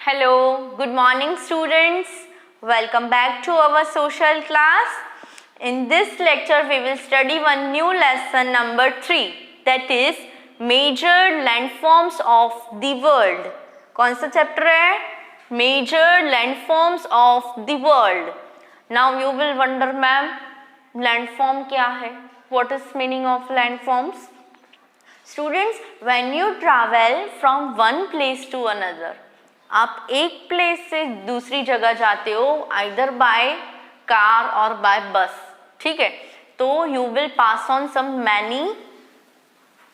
Hello, good morning students. Welcome back to our social class. In this lecture we will study one new lesson number 3, that is major landforms of the world. कौन सा chapter है? Major landforms of the world. Now you will wonder, ma'am, landform क्या है? What is meaning of landforms? Students, when you travel from one place to another, आप एक place से दूसरी जगह जाते हो आइदर बाय कार और बाय बस, ठीक है, तो you will pass on some many,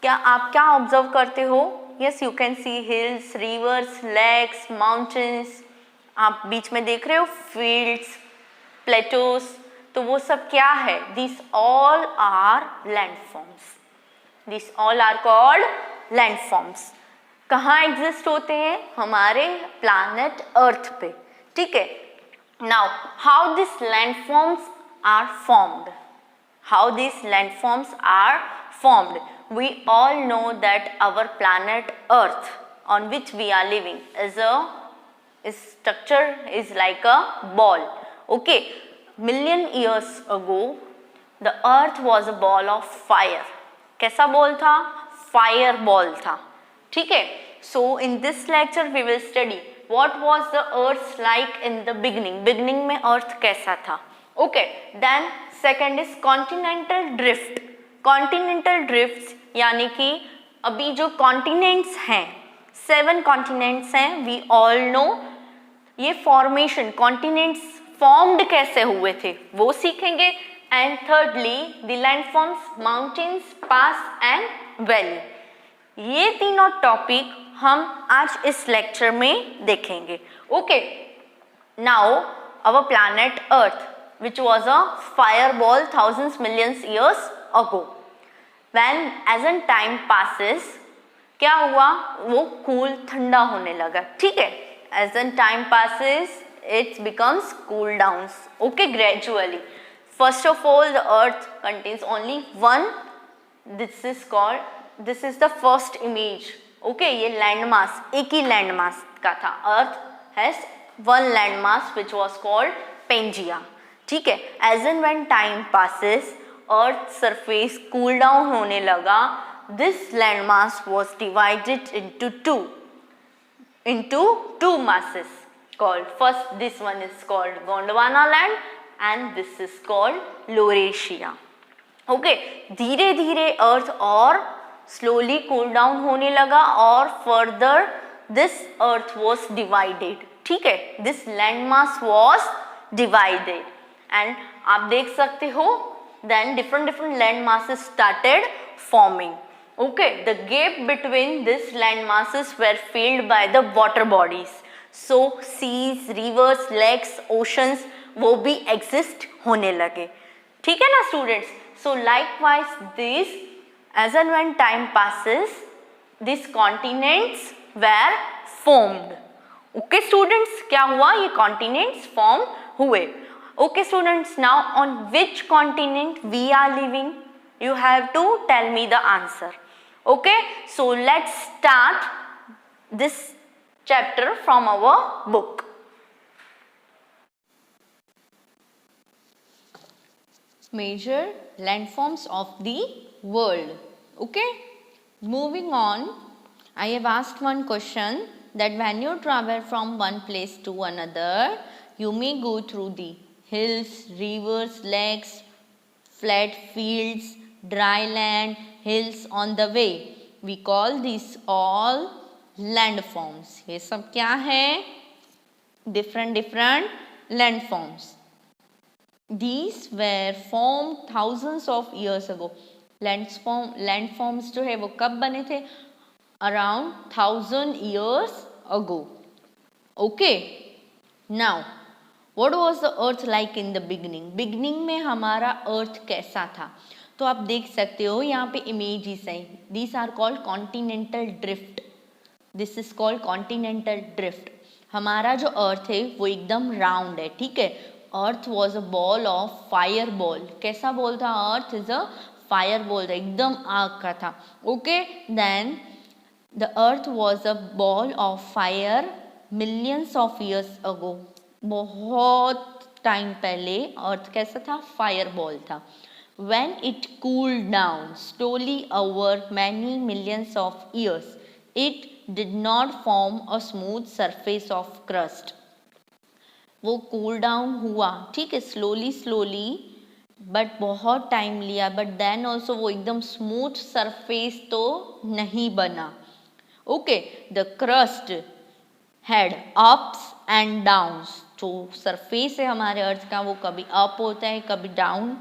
क्या आप क्या ऑब्जर्व करते हो? Yes, you can see hills, rivers, lakes, mountains, आप बीच में देख रहे हो फील्ड्स, प्लेटोस, तो वो सब क्या है? This all are landforms. This all are called landforms. कहाँ एग्जिस्ट होते हैं? हमारे प्लैनेट अर्थ पे, ठीक है. Now how this landforms are formed? How this landforms are formed? We all know that our planet Earth, on which we are living, is structure is like a ball. Okay, million years ago, the Earth was a ball of fire. कैसा ball था? Fire ball था, ठीक है. So in this lecture we will study what was the Earth like in the beginning. Beginning में Earth कैसा था? Okay. Then second is continental drift. Continental drifts यानी कि अभी जो continents हैं, 7 continents हैं, we all know. ये formation continents formed कैसे हुए थे वो सीखेंगे. And thirdly the landforms, mountains, pass and valley. ये तीनों टॉपिक हम आज इस लेक्चर में देखेंगे. Okay, now our planet earth which was a fireball thousands millions years ago. When as in time passes, क्या हुआ? वो कूल ठंडा होने लगा, ठीक है. As in time passes it becomes cool downs, okay, gradually. First of all the earth contains only one, this is the first image. Okay, ये land mass, एक ही लैंड मास का था. Earth has one land mass which was called Pangaea, ठीक है. As and when time passes earth surface cool down होने लगा, this land mass was divided into two masses called, first this one is called Gondwana land and this is called Laurasia. Okay, धीरे धीरे अर्थ और slowly cool down होने लगा और further this earth was divided, ठीक है. This land mass was divided and आप देख सकते हो then different land masses started forming. Okay, the gap between this land masses were filled by the water bodies. So seas, rivers, lakes, oceans वो भी exist होने लगे, ठीक है ना students. So likewise this, as and when time passes, these continents were formed. Okay students, क्या हुआ? ये continents form हुए. Okay students, now on which continent we are living? You have to tell me the answer. Okay, so let's start this chapter from our book. Major landforms of the world. Okay, moving on, I have asked one question that when you travel from one place to another, you may go through the hills, rivers, lakes, flat fields, dry land, hills on the way. We call these all landforms. ये सब क्या है? different landforms. These were formed thousands of years ago. Landforms जो है वो कब बने थे? Around 1000 years ago. Okay. Now, what was the earth like in the beginning? Beginning में हमारा earth कैसा था? तो आप देख सकते हो यहाँ पे images हैं. These are called continental drift. This is called continental drift. हमारा जो earth है वो एकदम round है, ठीक है. Earth was a ball of fire ball. कैसा बॉल था? Earth is a fire ball, एकदम आग का था. Okay, then the earth was a ball of fire millions of years ago, बहुत टाइम पहले अर्थ कैसा था, फायर बॉल था. When it cooled down slowly over many millions of years, it did not form a smooth surface of crust. वो cool down हुआ, ठीक है, slowly slowly, but बहुत टाइम लिया, बट देन ऑल्सो वो एकदम स्मूथ सरफेस तो नहीं बना. Okay, the crust had ups and downs. तो सरफेस है हमारे अर्थ का वो कभी अप होता है कभी down.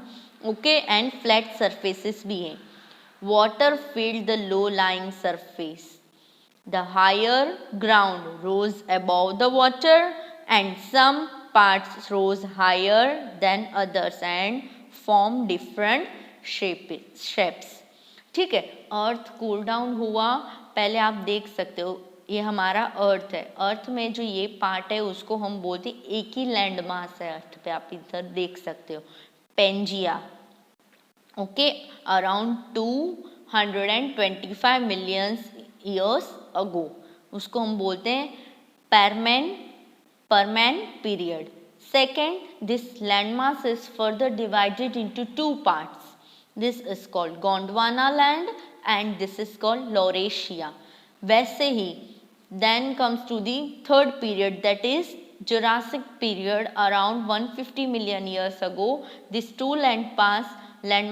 Okay, and flat surfaces भी हैं. Water filled the low lying surface. The higher ground rose above the water and some parts rose higher than others and form different shapes. ठीक है, अर्थ कूल डाउन हुआ. पहले आप देख सकते हो ये हमारा अर्थ है. अर्थ में जो ये पार्ट है उसको हम बोलते हैं, एक ही लैंड मास है अर्थ पे, आप इधर देख सकते हो, Pangaea. Okay, around 225 million years ago. उसको हम बोलते हैं Permian period. Second, this land mass is further divided into 2 parts. This is called Gondwana land and this is called Laurasia. वैसे ही then comes to the third period, that is Jurassic period, around 150 million years ago. These two land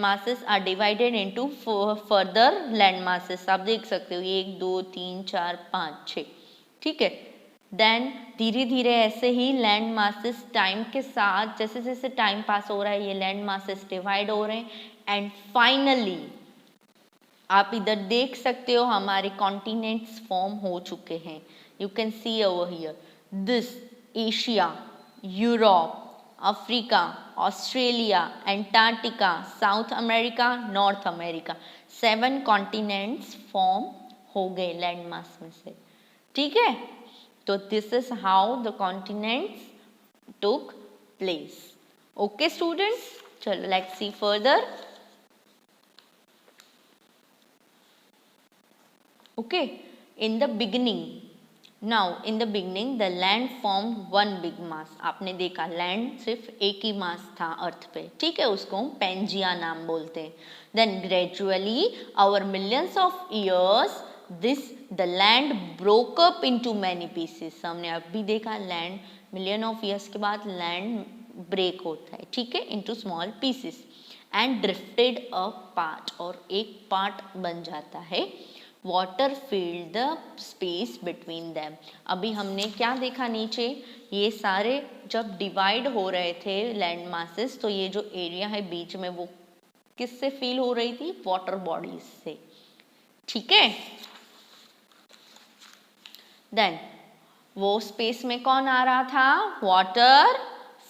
masses are divided into further land masses. आप देख सकते हो 1 2 3 4 5 6. ठीक है, then धीरे धीरे ऐसे ही लैंड मासेस टाइम के साथ, जैसे जैसे टाइम पास हो रहा है, ये लैंड मासेस डिवाइड हो रहे हैं. एंड फाइनली आप इधर देख सकते हो हमारे कॉन्टिनेंट्स फॉर्म हो चुके हैं. You can see over here this Asia, Europe, Africa, Australia, Antarctica, South America, North America. 7 continents form हो गए लैंड मास में से. ठीक है, तो this is how the continents took place. Okay students, चलो let's see further. Okay, in the beginning, the land formed one big mass. आपने देखा लैंड सिर्फ एक ही मास था अर्थ पे. ठीक है, उसको हम पेंजिया नाम बोलते हैं. Then gradually over millions of years the land broke up into many pieces. हमने अभी देखा लैंड मिलियन ऑफ ईयर्स के बाद लैंड ब्रेक होता है, ठीक है, into small pieces and drifted apart, और एक पार्ट बन जाता है. Water field the space between them. अभी हमने क्या देखा नीचे, ये सारे जब डिवाइड हो रहे थे लैंड मासेस, तो ये जो एरिया है बीच में वो किससे फील हो रही थी, वाटर बॉडीज से. ठीक है, देन वो स्पेस में कौन आ रहा था, water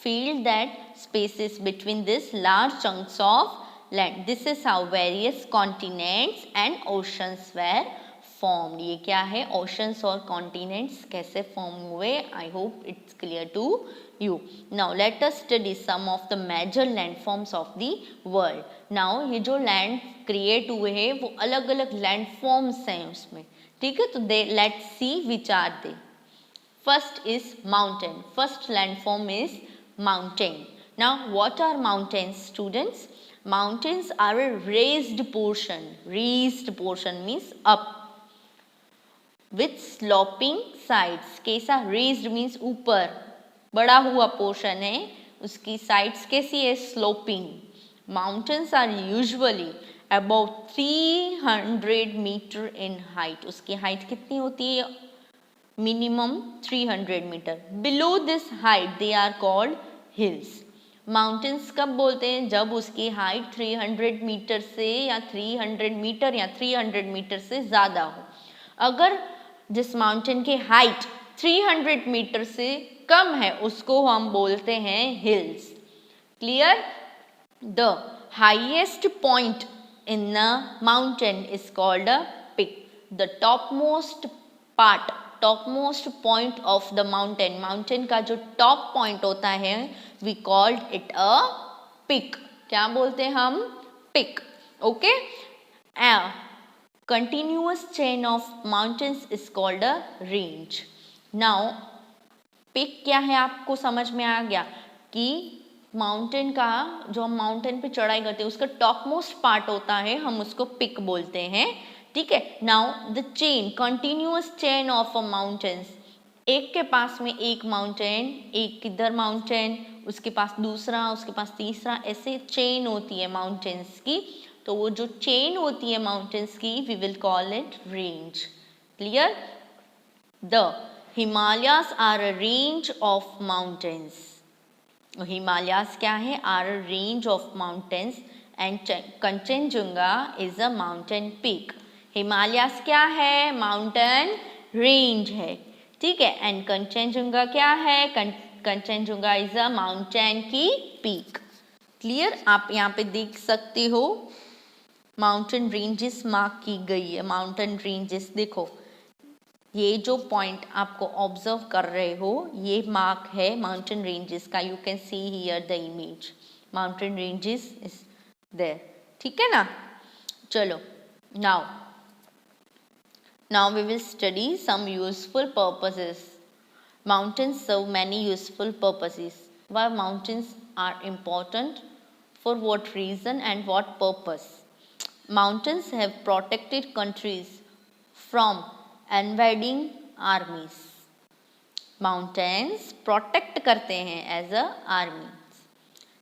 field that spaces between this large chunks of land. This is how various continents and oceans were formed. ये क्या है, oceans और continents कैसे form हुए. I hope it's clear to you. Now let us study some of the major landforms of the world. Now ये जो land create हुए हैं वो अलग अलग landforms हैं उसमें. ठीक है, तो let's see which are they. First is mountain. First landform is mountain. Now what are mountains, students? Mountains are a raised portion. Raised portion means up with sloping sides. कैसा, raised means ऊपर बड़ा हुआ portion है, उसकी sides कैसी है, sloping. Mountains are usually about 300 meter in height. उसकी height कितनी होती है, minimum 300 metre. Below this height they are called hills. Mountains कब बोलते हैं, जब उसकी हाइट 300 मीटर से या 300 मीटर या 300 मीटर से ज़्यादा हो. अगर जिस माउंटेन की हाइट 300 मीटर से कम है उसको हम बोलते हैं hills. Clear? The highest point in the mountain is called a peak. The topmost point of the mountain का जो टॉप पॉइंट होता है we called it a peak. क्या बोलते हैं हम, peak. Okay, a continuous chain of mountains is called a range. Now peak क्या है आपको समझ में आ गया कि माउंटेन का जो हम माउंटेन पे चढ़ाई करते हैं उसका टॉप मोस्ट पार्ट होता है, हम उसको पिक बोलते हैं, ठीक है। Now the chain, continuous chain of a mountains, एक के पास में एक माउंटेन, एक किधर माउंटेन, उसके पास दूसरा, उसके पास तीसरा, ऐसे चेन होती है माउंटेन्स की। तो वो जो चेन होती है माउंटेन्स की we will call it range. Clear? The Himalayas are a range of mountains, Himalayas क्या है? Are a range of mountains and Kanchenjunga is a mountain peak. Himalayas क्या है? माउंटेन रेंज है, ठीक है। एंड कंचनजुंगा क्या है? कंचनजुंगा इज अ माउंटेन की पीक। क्लियर? आप यहाँ पे देख सकते हो माउंटेन रेंजेस मार्क की गई है। माउंटेन रेंजेस देखो, ये जो पॉइंट आपको ऑब्जर्व कर रहे हो ये मार्क है माउंटेन रेंजेस का। You can see here the image, mountain ranges is there, ठीक है ना। चलो now we will study some useful purposes. Mountains serve many useful purposes. Why mountains are important? For what reason and what purpose? Mountains have protected countries from invading armies. Mountains protect करते हैं as a army,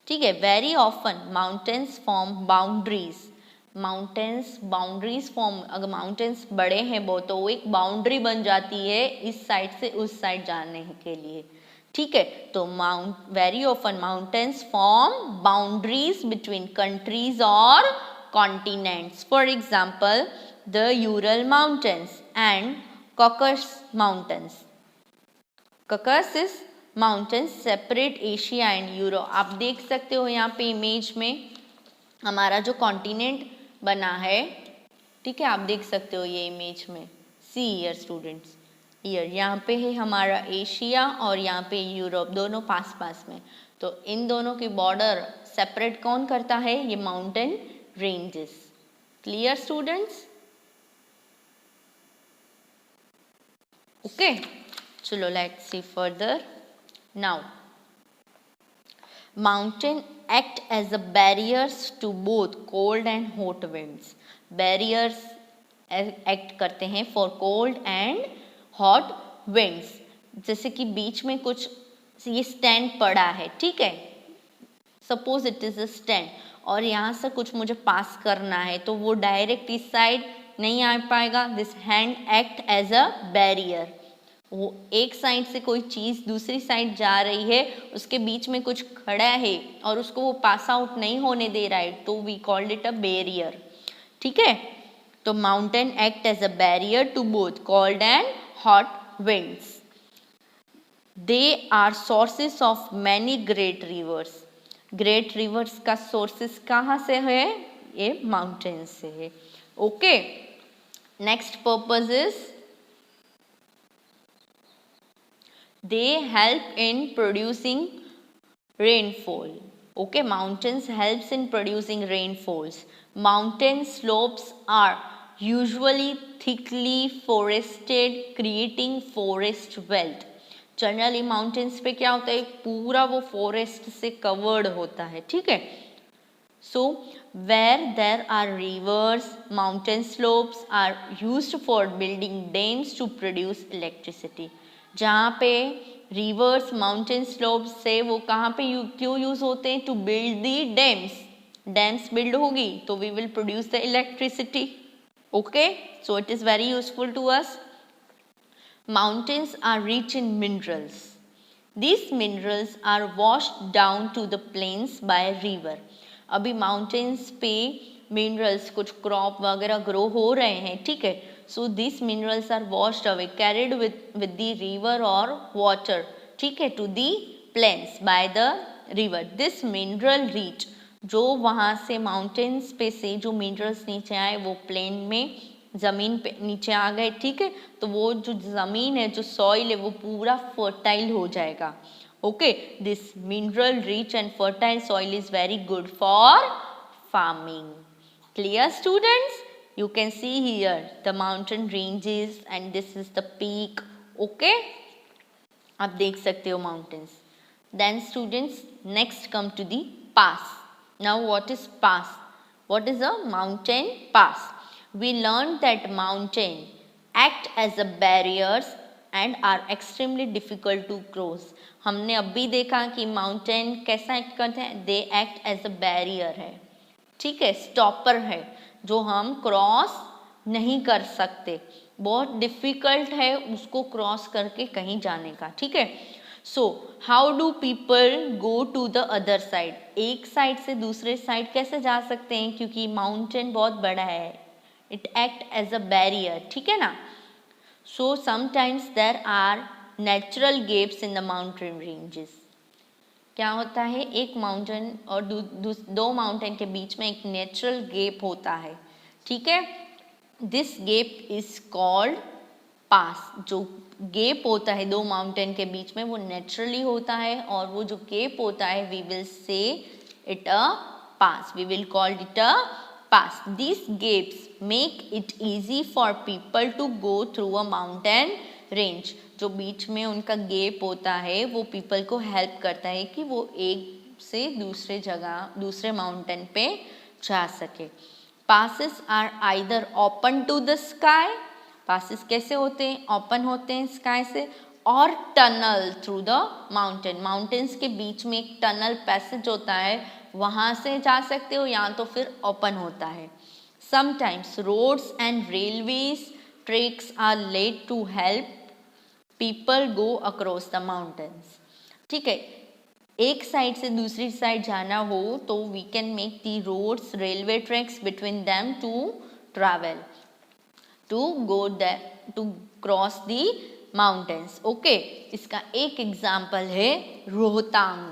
ठीक है। Very often mountains form boundaries, mountains boundaries form, अगर mountains बड़े हैं बहुत तो वो एक बाउंड्री बन जाती है इस साइड से उस साइड जाने के लिए, ठीक है। तो very often mountains form boundaries between countries और continents. For example the Ural mountains and Caucasus mountains. Caucasus mountains separate Asia and Europe. आप देख सकते हो यहाँ पे इमेज में हमारा जो कॉन्टिनेंट बना है, ठीक है, आप देख सकते हो ये इमेज में। सी हियर स्टूडेंट्स, हियर यहाँ पे है हमारा एशिया और यहाँ पे यूरोप, दोनों पास पास में। तो इन दोनों की बॉर्डर सेपरेट कौन करता है? ये mountain ranges. Clear students? Okay, चलो let's see further. Now, mountain act as a barriers to both cold and hot winds. Barriers act करते हैं for cold and hot winds. जैसे कि बीच में कुछ ये स्टैंड पड़ा है, ठीक है, suppose it is a stand, और यहाँ से कुछ मुझे पास करना है तो वो डायरेक्ट इस साइड नहीं आ पाएगा। This hand act as a barrier. वो एक साइड से कोई चीज दूसरी साइड जा रही है, उसके बीच में कुछ खड़ा है और उसको वो पास आउट नहीं होने दे रहा है, तो we called it a barrier, ठीक है। तो mountain act as a barrier to both cold and hot winds. They are sources of many great rivers. Great rivers का सोर्सेस कहाँ से है? ये माउंटेन से है, okay. Next purpose is they help in producing rainfall. Okay, mountains helps in producing rainfalls. Mountain slopes are usually thickly forested, creating forest wealth. Generally mountains पे क्या होता है? पूरा वो फॉरेस्ट से कवर्ड होता है, ठीक है। So where there are rivers, mountain slopes are used for building dams to produce electricity. जहाँ पे रिवर्स माउंटेन स्लोप से वो कहाँ पे क्यों यूज होते हैं? To build the dams. Dams build होगी तो we will produce the electricity, okay. So it is very useful to us. Mountains are rich in minerals. These minerals are washed down to the plains by river. अभी mountains पे minerals कुछ crop वगैरह grow हो रहे हैं, ठीक है। So this minerals are washed away, carried with the river और वाटर, ठीक है, to the plains by the river. This mineral rich, जो वहाँ से माउंटेन्स पे से जो मिनरल्स नीचे आए वो प्लेन में जमीन पे नीचे आ गए, ठीक है। तो वो जो जमीन है, जो सॉइल है, वो पूरा फर्टाइल हो जाएगा, okay. This mineral rich and fertile soil is very good for farming. Clear students? You can see here the mountain ranges and this is the peak, okay. आप देख सकते हो mountains. Then students next come to the pass. Now what is pass? What is a mountain pass? We learned that mountain act as a barriers and are extremely difficult to cross. हमने अभी देखा कि mountain कैसा act करते हैं. They act as a barrier है, ठीक है, स्टॉपर है जो हम क्रॉस नहीं कर सकते. बहुत डिफिकल्ट है उसको क्रॉस करके कहीं जाने का, ठीक है. So how do people go to the other side? एक साइड से दूसरे साइड कैसे जा सकते हैं, क्योंकि माउंटेन बहुत बड़ा है. It act as a barrier, ठीक है ना. So sometimes there are natural gaps in the mountain ranges. क्या होता है, एक माउंटेन और दो माउंटेन के बीच में एक नेचुरल गेप होता है, ठीक है. दिस गेप इज कॉल्ड पास. जो गेप होता है दो माउंटेन के बीच में वो नेचुरली होता है, और वो जो गेप होता है we will say it a pass. We will call it a pass. This gaps make it easy for people to go through a mountain range. जो बीच में उनका गेप होता है वो पीपल को हेल्प करता है कि वो एक से दूसरे जगह दूसरे माउंटेन पे जा सके. Passes are either open to the sky. Passes कैसे होते हैं, ओपन होते हैं स्काई से, और tunnel through the mountain. Mountains के बीच में एक टनल पैसेज होता है, वहाँ से जा सकते हो, या तो फिर ओपन होता है. Sometimes roads and railways tracks are laid to help people go across the mountains. ठीक है, एक साइड से दूसरी साइड जाना हो तो we can make the roads, railway tracks between them to travel, to go to cross the mountains. Okay, इसका एक एग्जाम्पल है रोहतांग.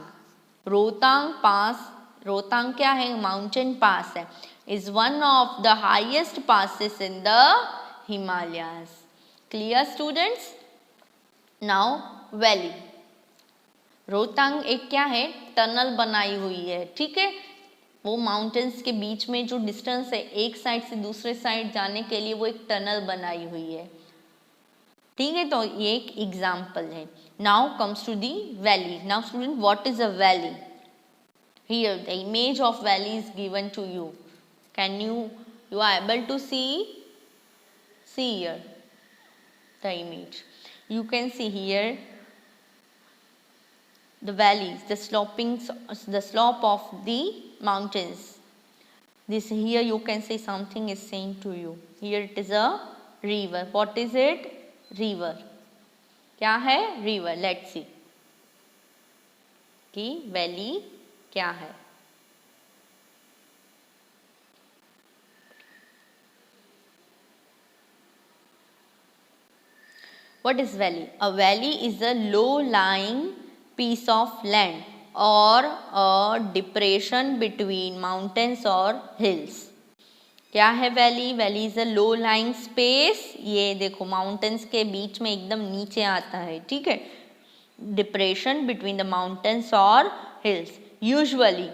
रोहतांग पास, रोहतांग क्या है, माउंटेन पास है, is one of the highest passes in the Himalayas. Clear students? Now valley. Rohtang एक क्या है, tunnel बनाई हुई है, ठीक है. वो माउंटेन्स के बीच में जो डिस्टेंस है एक साइड से दूसरे साइड जाने के लिए वो एक टनल बनाई हुई है, ठीक है. तो ये एक एग्जाम्पल है. Now comes to the valley. Now student, what is a valley? Here the image of valley is given to you. Can you are able to see here the image. You can see here the valleys, the slope of the mountains. This here you can see something is saying to you. Here it is a river. What is it? River. क्या है? River. Let's see कि valley क्या है. What is valley? A valley is a low-lying piece of land or a depression between mountains or hills. क्या है valley? Valley is a low lying space. ये देखो mountains के बीच में एकदम नीचे आता है, ठीक है. डिप्रेशन बिटवीन द माउंटेन्स और hills. Usually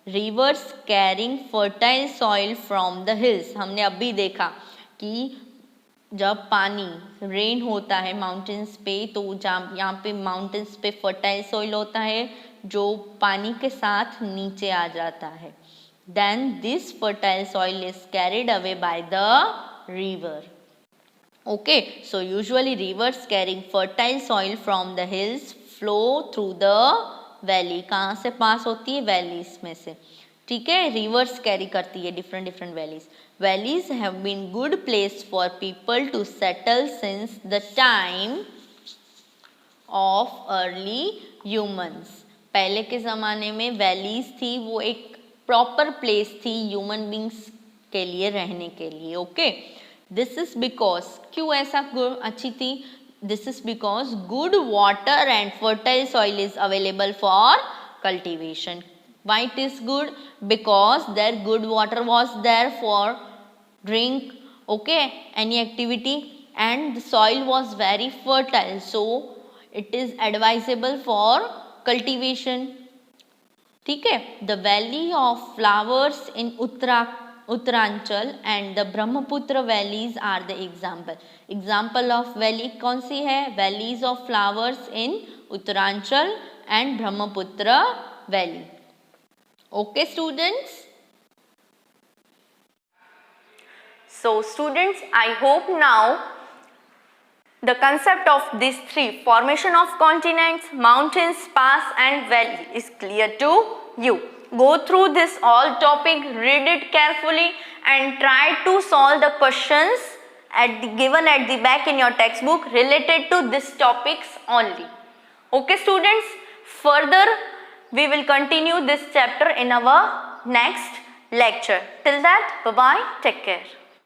rivers carrying fertile soil from the hills. हमने अभी देखा कि जब पानी रेन होता है माउंटेन्स पे तो यहाँ पे माउंटेन्स पे फर्टाइल सॉइल होता है जो पानी के साथ नीचे आ जाता है. Then this fertile soil is carried away by the river. Okay, so usually rivers carrying fertile soil from the hills flow through the valley. कहाँ से पास होती है? वैलीज में से, ठीक है. रिवर्स कैरी करती है different valleys. Valleys have been good place for people to settle since the time of early humans. पहले के ज़माने में वैलीज थी, वो एक प्रॉपर प्लेस थी ह्यूमन बींग्स के लिए रहने के लिए. ओके, दिस इज बिकॉज, क्यों ऐसा अच्छी थी? This is because good water and fertile soil is available for cultivation. Why it is good? Because there good water was there for drink, okay, any activity, and the soil was very fertile, so it is advisable for cultivation. ठीक है. The valley of flowers in Uttaranchal and the Brahmaputra valleys are the example. Example of valley कौन सी है? Valleys of flowers in Uttaranchal and Brahmaputra valley. Okay students? So students, I hope now the concept of these three, formation of continents, mountains, pass and valley, is clear to you. Go through this all topic, read it carefully and try to solve the questions given at the back in your textbook related to these topics only. Okay students, further we will continue this chapter in our next lecture. Till that, bye bye, take care.